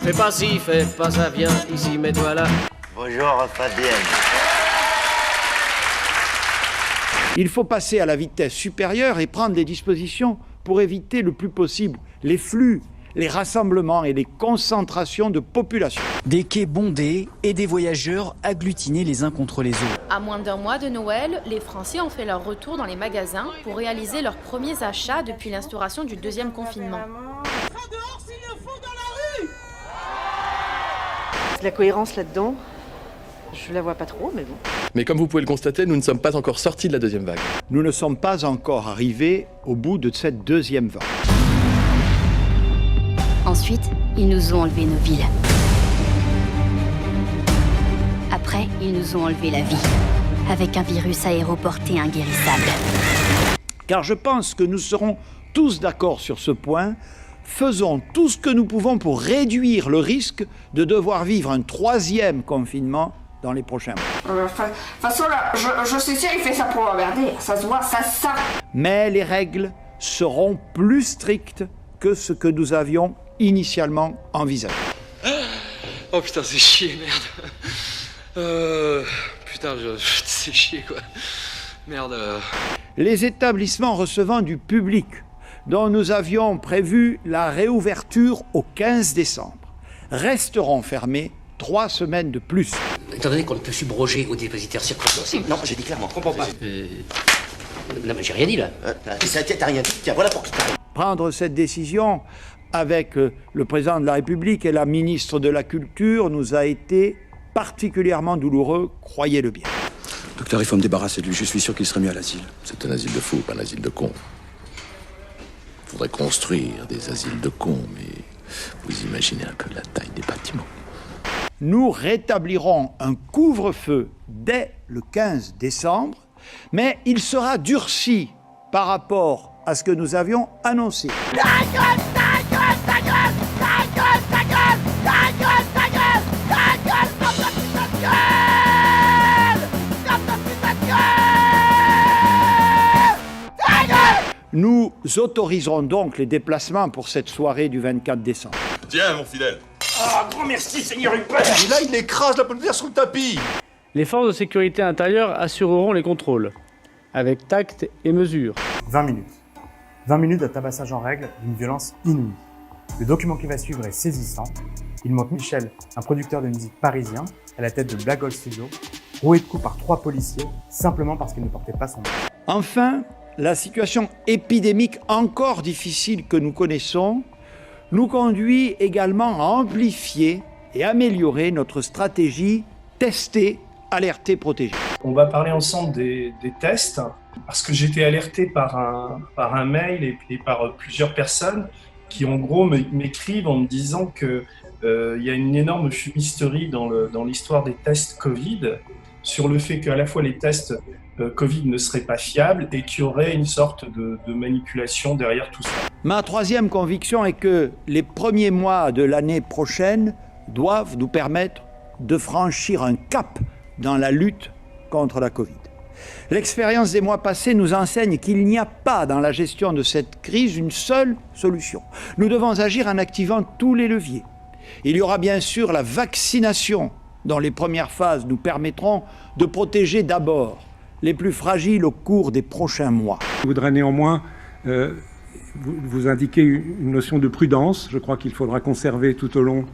Fais pas ci, fais pas ça, viens ici, mets-toi là. Bonjour Fabienne. Il faut passer à la vitesse supérieure et prendre des dispositions pour éviter le plus possible les flux, les rassemblements et les concentrations de population. Des quais bondés et des voyageurs agglutinés les uns contre les autres. À moins d'un mois de Noël, les Français ont fait leur retour dans les magasins pour réaliser leurs premiers achats depuis l'instauration du deuxième confinement. La cohérence là-dedans, je la vois pas trop, mais bon. Mais comme vous pouvez le constater, nous ne sommes pas encore sortis de la deuxième vague. Nous ne sommes pas encore arrivés au bout de cette deuxième vague. Ensuite, ils nous ont enlevé nos villes. Après, ils nous ont enlevé la vie, avec un virus aéroporté inguérissable. Car je pense que nous serons tous d'accord sur ce point. Faisons tout ce que nous pouvons pour réduire le risque de devoir vivre un troisième confinement dans les prochains mois. De toute façon, là, je suis sûr, il fait ça pour m'emmerder. Ça se voit, ça. Mais les règles seront plus strictes que ce que nous avions initialement envisagé. Oh putain, c'est chier, merde. Putain, c'est chier, quoi. Merde. Les établissements recevant du public, dont nous avions prévu la réouverture au 15 décembre, resteront fermés 3 semaines de plus. Étant donné qu'on ne peut subroger aux dépositaires circonstanciés. Non, j'ai dit clairement. Je comprends pas. Non, mais j'ai rien dit là. T'as rien dit. Tiens, voilà pour qui t'arrive. Prendre cette décision avec le président de la République et la ministre de la Culture nous a été particulièrement douloureux, croyez-le bien. Docteur, il faut me débarrasser de lui. Je suis sûr qu'il serait mieux à l'asile. C'est un asile de fous, pas un asile de cons. Il faudrait construire des asiles de cons, mais vous imaginez un peu la taille des bâtiments. Nous rétablirons un couvre-feu dès le 15 décembre, mais il sera durci par rapport à ce que nous avions annoncé. Nous autoriserons donc les déplacements pour cette soirée du 24 décembre. Tiens, mon fidèle. Ah, grand merci, Seigneur Hubert. Et là, il écrase la pomme de terre sous le tapis. Les forces de sécurité intérieure assureront les contrôles, avec tact et mesure. 20 minutes. 20 minutes de tabassage en règle d'une violence inouïe. Le document qui va suivre est saisissant. Il montre Michel, un producteur de musique parisien, à la tête de Black Hole Studio, roué de coups par 3 policiers, simplement parce qu'il ne portait pas son masque. Enfin, la situation épidémique encore difficile que nous connaissons nous conduit également à amplifier et améliorer notre stratégie tester, alerter, protéger. On va parler ensemble des tests, parce que j'ai été alerté par un mail et par plusieurs personnes qui en gros m'écrivent en me disant que y a une énorme fumisterie dans l'histoire des tests Covid, sur le fait qu'à la fois les tests Covid ne seraient pas fiables et qu'il y aurait une sorte de manipulation derrière tout ça. Ma troisième conviction est que les premiers mois de l'année prochaine doivent nous permettre de franchir un cap dans la lutte contre la Covid. L'expérience des mois passés nous enseigne qu'il n'y a pas dans la gestion de cette crise une seule solution. Nous devons agir en activant tous les leviers. Il y aura bien sûr la vaccination, dont les premières phases nous permettront de protéger d'abord les plus fragiles au cours des prochains mois. Je voudrais néanmoins vous indiquer une notion de prudence. Je crois qu'il faudra conserver tout au long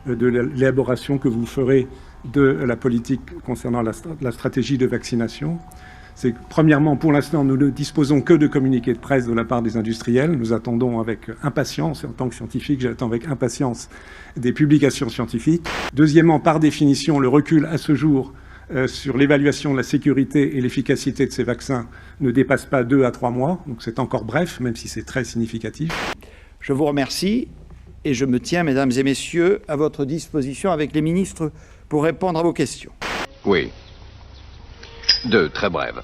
de l'élaboration que vous ferez de la politique concernant la stratégie de vaccination. C'est que, premièrement, pour l'instant, nous ne disposons que de communiqués de presse de la part des industriels. Nous attendons avec impatience, et en tant que scientifique, j'attends avec impatience des publications scientifiques. Deuxièmement, par définition, le recul à ce jour sur l'évaluation de la sécurité et l'efficacité de ces vaccins ne dépasse pas 2 à 3 mois. Donc c'est encore bref, même si c'est très significatif. Je vous remercie et je me tiens, mesdames et messieurs, à votre disposition avec les ministres pour répondre à vos questions. Oui. 2, très brèves.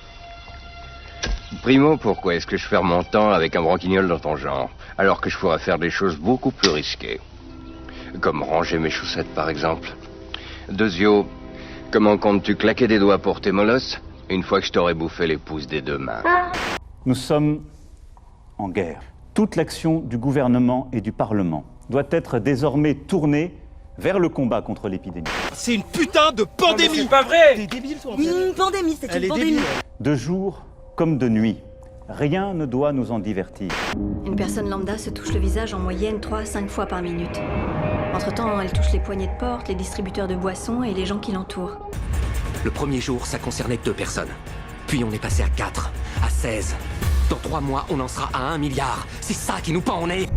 Primo, pourquoi est-ce que je perds mon temps avec un branquignol dans ton genre, alors que je pourrais faire des choses beaucoup plus risquées? Comme ranger mes chaussettes, par exemple. Deuxio, comment comptes-tu claquer des doigts pour tes molosses, une fois que je t'aurai bouffé les pouces des 2 mains? Nous sommes en guerre. Toute l'action du gouvernement et du Parlement doit être désormais tournée vers le combat contre l'épidémie. C'est une putain de pandémie. C'est pas vrai. T'es débile, toi. Une pandémie, c'est une pandémie. De jour comme de nuit, rien ne doit nous en divertir. Une personne lambda se touche le visage en moyenne 3 à 5 fois par minute. Entre-temps, elle touche les poignées de porte, les distributeurs de boissons et les gens qui l'entourent. Le premier jour, ça concernait 2 personnes. Puis on est passé à 4, à 16. Dans 3 mois, on en sera à 1 milliard. C'est ça qui nous pend au nez.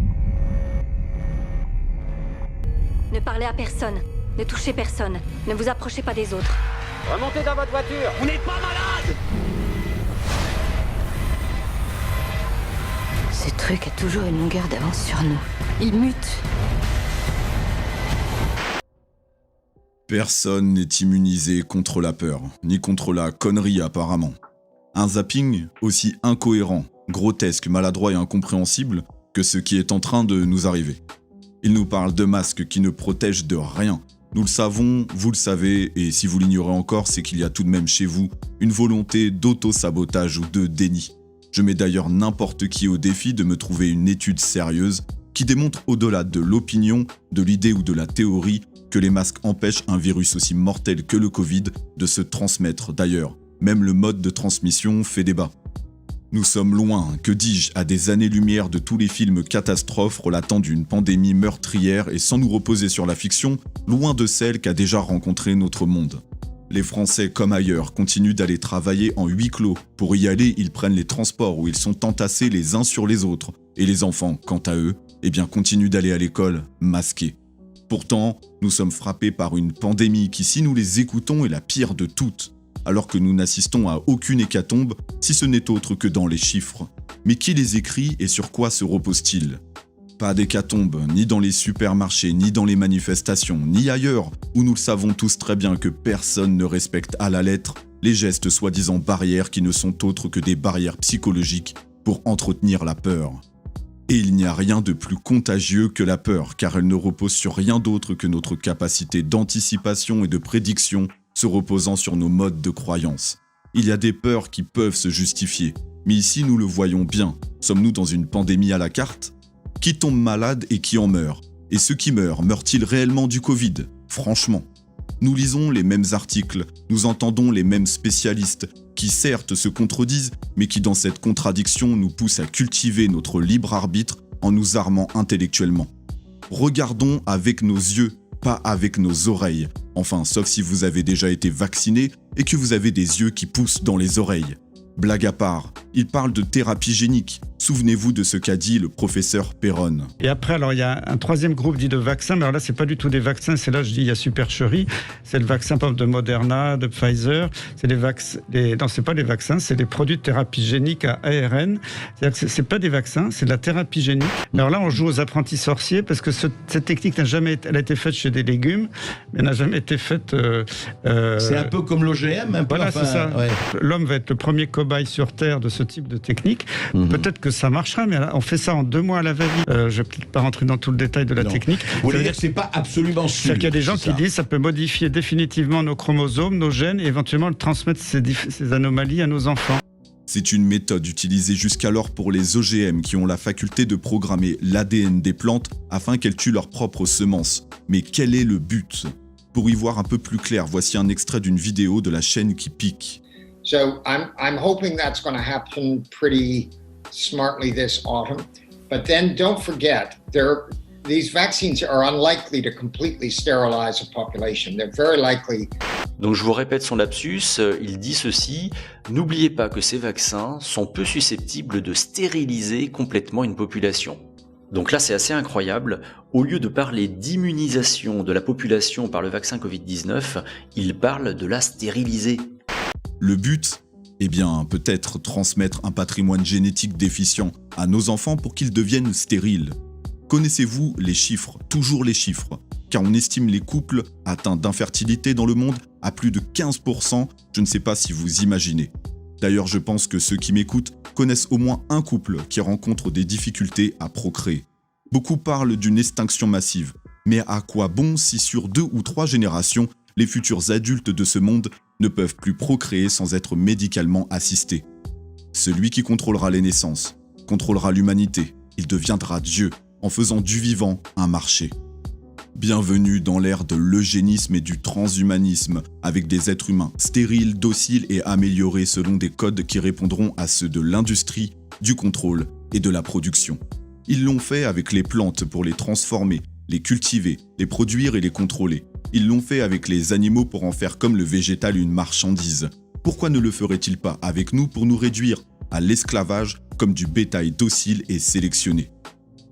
Ne parlez à personne, ne touchez personne, ne vous approchez pas des autres. Remontez dans votre voiture. On n'est pas malade. Ce truc a toujours une longueur d'avance sur nous. Il mute. Personne n'est immunisé contre la peur, ni contre la connerie apparemment. Un zapping aussi incohérent, grotesque, maladroit et incompréhensible que ce qui est en train de nous arriver. Il nous parle de masques qui ne protègent de rien. Nous le savons, vous le savez, et si vous l'ignorez encore, c'est qu'il y a tout de même chez vous une volonté d'auto-sabotage ou de déni. Je mets d'ailleurs n'importe qui au défi de me trouver une étude sérieuse qui démontre au-delà de l'opinion, de l'idée ou de la théorie que les masques empêchent un virus aussi mortel que le Covid de se transmettre. D'ailleurs, même le mode de transmission fait débat. Nous sommes loin, que dis-je, à des années-lumière de tous les films catastrophes relatant d'une pandémie meurtrière et sans nous reposer sur la fiction, loin de celle qu'a déjà rencontrée notre monde. Les Français, comme ailleurs, continuent d'aller travailler en huis clos. Pour y aller, ils prennent les transports où ils sont entassés les uns sur les autres. Et les enfants, quant à eux, continuent d'aller à l'école masqués. Pourtant, nous sommes frappés par une pandémie qui, si nous les écoutons, est la pire de toutes. Alors que nous n'assistons à aucune hécatombe, si ce n'est autre que dans les chiffres. Mais qui les écrit et sur quoi se repose-t-il ? Pas d'hécatombe, ni dans les supermarchés, ni dans les manifestations, ni ailleurs, où nous le savons tous très bien que personne ne respecte à la lettre les gestes soi-disant barrières qui ne sont autres que des barrières psychologiques pour entretenir la peur. Et il n'y a rien de plus contagieux que la peur, car elle ne repose sur rien d'autre que notre capacité d'anticipation et de prédiction se reposant sur nos modes de croyance. Il y a des peurs qui peuvent se justifier, mais ici nous le voyons bien. Sommes-nous dans une pandémie à la carte ? Qui tombe malade et qui en meurt ? Et ceux qui meurent-ils réellement du Covid ? Franchement. Nous lisons les mêmes articles, nous entendons les mêmes spécialistes, qui certes se contredisent, mais qui dans cette contradiction nous poussent à cultiver notre libre arbitre en nous armant intellectuellement. Regardons avec nos yeux, pas avec nos oreilles. Enfin, sauf si vous avez déjà été vacciné et que vous avez des yeux qui poussent dans les oreilles. Blague à part, il parle de thérapie génique. Souvenez-vous de ce qu'a dit le professeur Perron. Et après, alors il y a un troisième groupe dit de vaccins, mais alors là, c'est pas du tout des vaccins, c'est là, je dis, il y a supercherie. C'est le vaccin, par exemple, de Moderna, de Pfizer. C'est non, c'est pas des vaccins, c'est des produits de thérapie génique à ARN. C'est-à-dire que c'est pas des vaccins, c'est de la thérapie génique. Alors là, on joue aux apprentis sorciers parce que cette technique elle a été faite chez des légumes, mais elle n'a jamais été faite. C'est un peu comme l'OGM, un peu. Voilà, c'est ça. Ouais. L'homme va être le premier cobaye sur Terre de ce type de technique. Peut-être que ça marchera, mais on fait ça en 2 mois à la va-vite. Je ne vais peut-être pas rentrer dans tout le détail de la technique. Vous voulez dire que c'est pas absolument sûr. C'est-à-dire qu'il y a des gens qui disent que ça peut modifier définitivement nos chromosomes, nos gènes, et éventuellement transmettre ces anomalies à nos enfants. C'est une méthode utilisée jusqu'alors pour les OGM qui ont la faculté de programmer l'ADN des plantes afin qu'elles tuent leurs propres semences. Mais quel est le but ? Pour y voir un peu plus clair, voici un extrait d'une vidéo de la chaîne qui pique. So I'm hoping that's going to happen pretty smartly this autumn. But then don't forget, these vaccines are unlikely to completely sterilize a population. They're very likely. Donc je vous répète son lapsus, il dit ceci: n'oubliez pas que ces vaccins sont peu susceptibles de stériliser complètement une population. Donc là c'est assez incroyable, au lieu de parler d'immunisation de la population par le vaccin Covid-19, il parle de la stériliser. Le but ? Eh bien, peut-être transmettre un patrimoine génétique déficient à nos enfants pour qu'ils deviennent stériles. Connaissez-vous les chiffres, toujours les chiffres, car on estime les couples atteints d'infertilité dans le monde à plus de 15%, je ne sais pas si vous imaginez. D'ailleurs, je pense que ceux qui m'écoutent connaissent au moins un couple qui rencontre des difficultés à procréer. Beaucoup parlent d'une extinction massive, mais à quoi bon si sur 2 ou 3 générations, les futurs adultes de ce monde ne peuvent plus procréer sans être médicalement assistés. Celui qui contrôlera les naissances, contrôlera l'humanité, il deviendra Dieu, en faisant du vivant un marché. Bienvenue dans l'ère de l'eugénisme et du transhumanisme, avec des êtres humains stériles, dociles et améliorés selon des codes qui répondront à ceux de l'industrie, du contrôle et de la production. Ils l'ont fait avec les plantes pour les transformer, les cultiver, les produire et les contrôler. Ils l'ont fait avec les animaux pour en faire comme le végétal une marchandise. Pourquoi ne le ferait-il pas avec nous pour nous réduire à l'esclavage comme du bétail docile et sélectionné?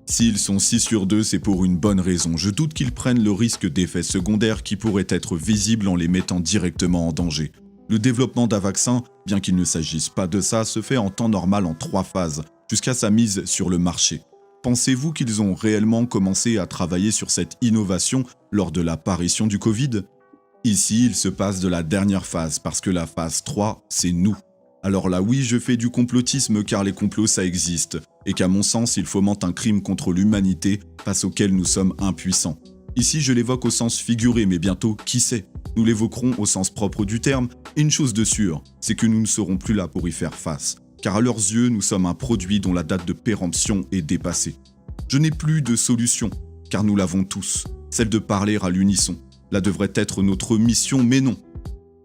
S'ils sont si sûrs d'eux, c'est pour une bonne raison. Je doute qu'ils prennent le risque d'effets secondaires qui pourraient être visibles en les mettant directement en danger. Le développement d'un vaccin, bien qu'il ne s'agisse pas de ça, se fait en temps normal en 3 phases, jusqu'à sa mise sur le marché. Pensez-vous qu'ils ont réellement commencé à travailler sur cette innovation lors de l'apparition du Covid? Ici, il se passe de la dernière phase, parce que la phase 3, c'est nous. Alors là, oui, je fais du complotisme car les complots, ça existe, et qu'à mon sens, il fomente un crime contre l'humanité face auquel nous sommes impuissants. Ici, je l'évoque au sens figuré, mais bientôt, qui sait? Nous l'évoquerons au sens propre du terme, et une chose de sûre, c'est que nous ne serons plus là pour y faire face, car à leurs yeux, nous sommes un produit dont la date de péremption est dépassée. Je n'ai plus de solution, car nous l'avons tous, celle de parler à l'unisson. Là devrait être notre mission, mais non.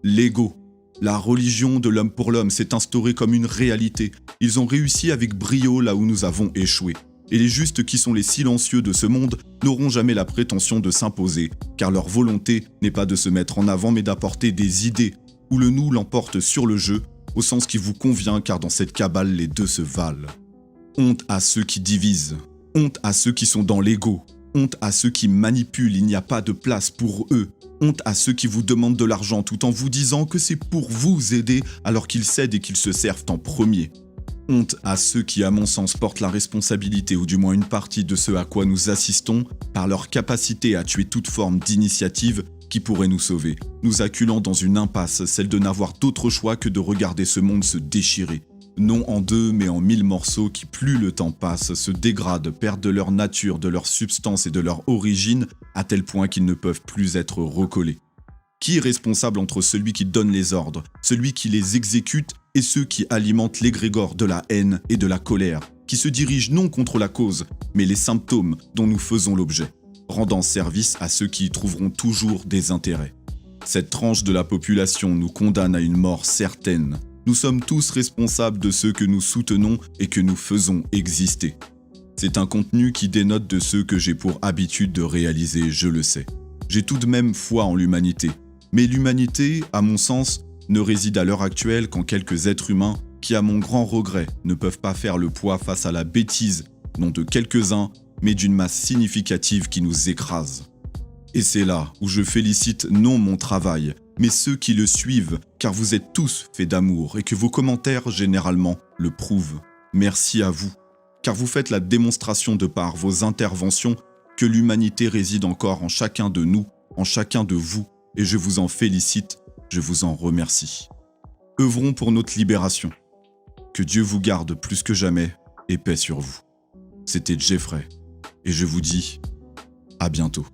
L'ego. La religion de l'homme pour l'homme s'est instaurée comme une réalité. Ils ont réussi avec brio là où nous avons échoué. Et les justes qui sont les silencieux de ce monde n'auront jamais la prétention de s'imposer, car leur volonté n'est pas de se mettre en avant mais d'apporter des idées, où le nous l'emporte sur le jeu, au sens qui vous convient car dans cette cabale les deux se valent. Honte à ceux qui divisent, honte à ceux qui sont dans l'ego, honte à ceux qui manipulent, il n'y a pas de place pour eux. Honte à ceux qui vous demandent de l'argent tout en vous disant que c'est pour vous aider alors qu'ils cèdent et qu'ils se servent en premier. Honte à ceux qui, à mon sens, portent la responsabilité ou du moins une partie de ce à quoi nous assistons par leur capacité à tuer toute forme d'initiative qui pourrait nous sauver, nous acculant dans une impasse, celle de n'avoir d'autre choix que de regarder ce monde se déchirer. Non en 2 mais en 1000 morceaux qui, plus le temps passe, se dégradent, perdent de leur nature, de leur substance et de leur origine, à tel point qu'ils ne peuvent plus être recollés. Qui est responsable entre celui qui donne les ordres, celui qui les exécute et ceux qui alimentent l'égrégore de la haine et de la colère, qui se dirigent non contre la cause, mais les symptômes dont nous faisons l'objet, rendant service à ceux qui y trouveront toujours des intérêts. Cette tranche de la population nous condamne à une mort certaine. Nous sommes tous responsables de ceux que nous soutenons et que nous faisons exister. C'est un contenu qui dénote de ceux que j'ai pour habitude de réaliser, je le sais. J'ai tout de même foi en l'humanité. Mais l'humanité, à mon sens, ne réside à l'heure actuelle qu'en quelques êtres humains qui, à mon grand regret, ne peuvent pas faire le poids face à la bêtise, non de quelques-uns, mais d'une masse significative qui nous écrase. Et c'est là où je félicite non mon travail, mais ceux qui le suivent, car vous êtes tous faits d'amour et que vos commentaires, généralement, le prouvent. Merci à vous, car vous faites la démonstration de par vos interventions que l'humanité réside encore en chacun de nous, en chacun de vous, et je vous en félicite, je vous en remercie. Œuvrons pour notre libération. Que Dieu vous garde plus que jamais et paix sur vous. C'était Jeffrey, et je vous dis à bientôt.